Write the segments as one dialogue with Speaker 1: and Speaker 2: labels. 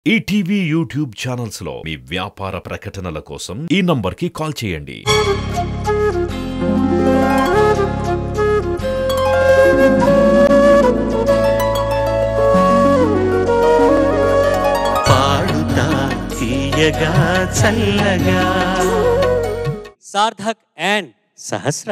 Speaker 1: ETV YouTube channels లో మీ వ్యాపార ప్రకటనల కోసం ఈ నంబర్కి కాల్ చేయండి.
Speaker 2: పాడుతా తీయగా చల్లగా
Speaker 3: సార్థక్ అండ్ సహస్ర.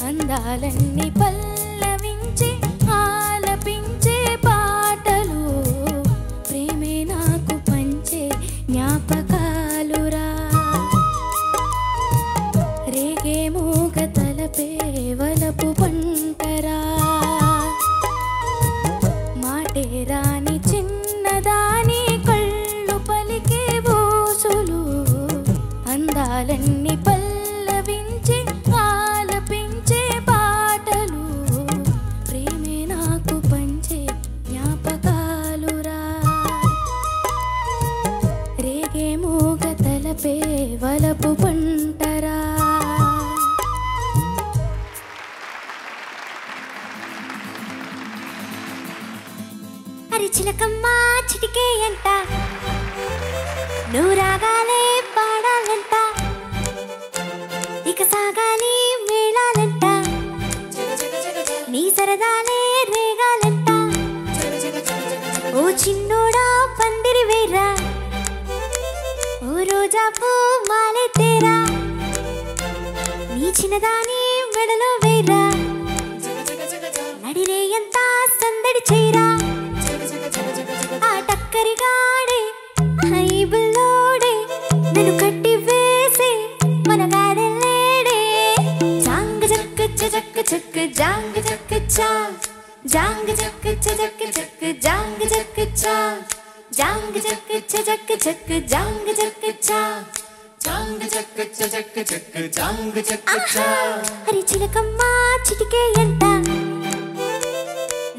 Speaker 4: అందాలన్నీ పల్లవించి ఆలపించే పాటలు ప్రేమే నాకు పంచే జ్ఞాపకాలురా. రేగే మూగ తలపే వలపు పంటరా. మాటే రాని చిన్నదాని కళ్ళు పలికే బూసులు అందాలన్నీ పల్లవించి ఆలపించే పాటలు ప్రేమే నాకు పంచే జ్ఞాపకాలురా. రేగే మూగ తలపే వలపు పంటరా. అరిచిలకమ్మ చిటికే అంట నువ్వు రాగాలే పాడాలంట. ఇక సాగాలి మేళాలంట నీ సరదాలే రేగాలంట. ఓ చిన్నోడా పందిరి వేరా ఓ రోజా పూ మాలే తేరా నీ చిన్నదాని మెడలో వేరా. నడిరే ఎంత సందడి చేరా ఆ టక్కరిగాడే హైబుల్లోడే నన్ను కట్టి వేసే మన గాడెల్లేడే. జాంగ జక్క చక్క చక్క జాంగ జక్క చా జాంగ జక్క చక్క చక్క జాంగ జక్క చా జాంగ జక్క చక్క చక్క జాంగ జక్క చా జాంగ జక్క చక్క చక్క జాంగ జక్క చా. హరి చిలకమ్మ చిటికే అంట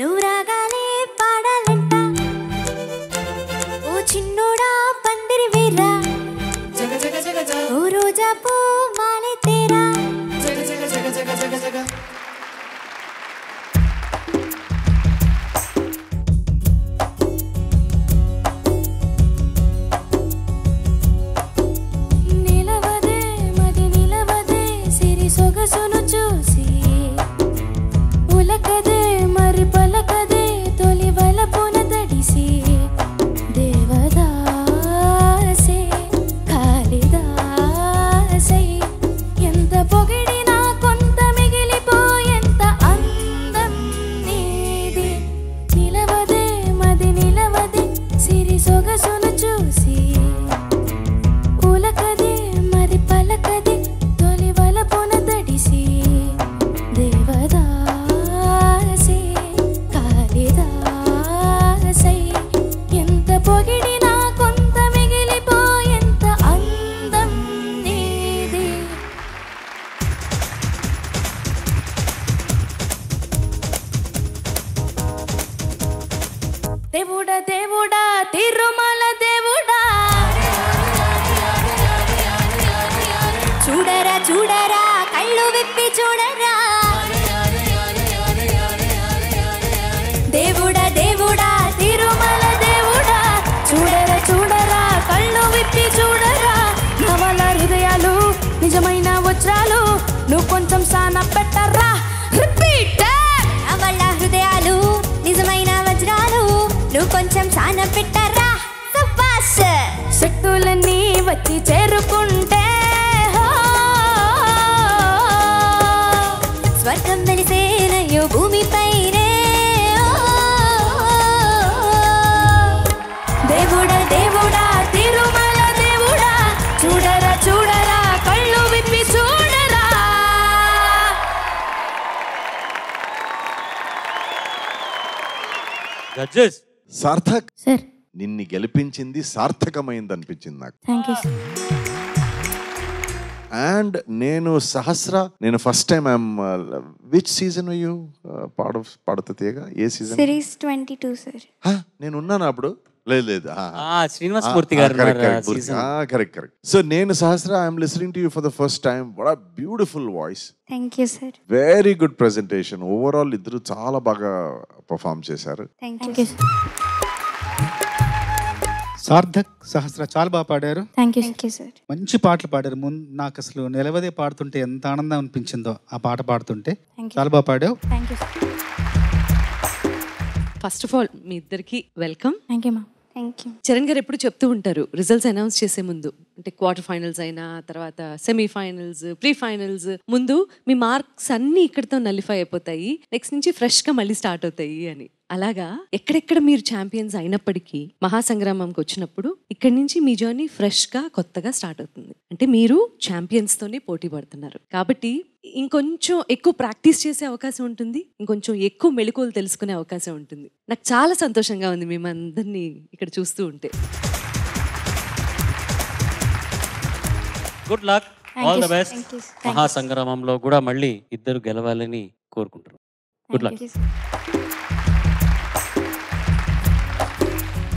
Speaker 4: నువ్వు రాగాలే పాడాలంట. ఓ చిన్నోడా పందిరి వేరా ఓ రోజా పూ మాలే తేరా. నిలవదే మది నిలవదే సిరి సొగసును చూసి ఉలకదే మరి పలకదే తొలి వలపున తడిసి. దేవదాసే కాళిదాసై ఎంత పొగిడినా కొంత మిగిలిపోయేంత అందం నీది. నిలవదే మది నిలవదే సిరి సొగసును చూసి ఉలకదే మరి పలకదే తొలి వలపున తడిసి. దేవదాసే కాళిదాసై ఎంత పొగిడినా కొంత మిగిలిపోయేంత అందం నీది. దేవుడా దేవుడా తిరుమల దేవుడా చూడరా చూడరా కళ్ళు విప్పి చూడరా. దేవుడా దేవుడా తిరుమల దేవుడా చూడరా చూడరా శక్తులన్నీ వచ్చి చేరుకుంటే స్వర్గం వెలిసేనయ్యో భూమిపైనే దేవుడా దేవుడా తిరుమల దేవుడా చూడరా చూడరా కళ్ళు విప్పి చూడరా.
Speaker 3: జడ్జెస్
Speaker 5: సార్థక్
Speaker 4: సార్
Speaker 5: నిన్ను గెలిపించింది సార్థకమైంది అనిపించింది నాకు.
Speaker 4: Thank you sir.
Speaker 5: అండ్ నేను నేను first time I'm which season you పాడుతుందిగా ఏ సీజన్?
Speaker 4: Series 22 sir.
Speaker 5: నేను ఉన్నాను అప్పుడు. లేదు
Speaker 3: శ్రీనివాస్ మూర్తి గారు
Speaker 5: కరెక్ట్. సో నేను Sahasra I'm listening to you for the first time. What a beautiful voice.
Speaker 4: Thank you sir.
Speaker 5: Very good presentation. Overall ఇద్దరు చాలా బాగా పర్ఫామ్ చేశారు.
Speaker 4: Thank you sir.
Speaker 6: Sarthak Sahasra చాలా బాగా పాడారు.
Speaker 4: Thank you sir.
Speaker 6: మంచి పాటలు పాడారు. నాకు అసలు నిలవదే పాడుతుంటే ఎంత ఆనందం అనిపించిందో ఆ పాట పాడుతుంటే. చాలా బాగా పాడావు.
Speaker 4: Thank you sir.
Speaker 7: First of all మీ ఇద్దరికి వెల్కమ్.
Speaker 4: థ్యాంక్ యూ మా. Thank you.
Speaker 7: చరణ్ గారు ఎప్పుడు చెప్తూ ఉంటారు రిజల్ట్స్ అనౌన్స్ చేసే ముందు, అంటే క్వార్టర్ ఫైనల్స్ అయినా తర్వాత సెమీఫైనల్స్ ప్రీ ఫైనల్స్ ముందు మీ మార్క్స్ అన్ని ఇక్కడితో నలిఫై అయిపోతాయి, నెక్స్ట్ నుంచి ఫ్రెష్ గా మళ్ళీ స్టార్ట్ అవుతాయి అని. అలాగా ఎక్కడెక్కడ మీరు ఛాంపియన్స్ అయినప్పటికీ మహాసంగ్రామంకి వచ్చినప్పుడు ఇక్కడి నుంచి మీ జర్నీ ఫ్రెష్ గా కొత్తగా స్టార్ట్ అవుతుంది. అంటే మీరు ఛాంపియన్స్ తోనే పోటీ పడుతున్నారు కాబట్టి ఇంకొంచెం ఎక్కువ ప్రాక్టీస్ చేసే అవకాశం ఉంటుంది, ఇంకొంచెం ఎక్కువ మెళకువలు తెలుసుకునే అవకాశం ఉంటుంది. నాకు చాలా సంతోషంగా ఉంది మేమందరినీ ఇక్కడ చూస్తూ ఉంటే.
Speaker 3: Good luck, all the best. మహాసంగ్రామంలో కూడా మళ్ళీ ఇద్దరు గెలవాలని కోరుకుంటున్నాను. Good luck.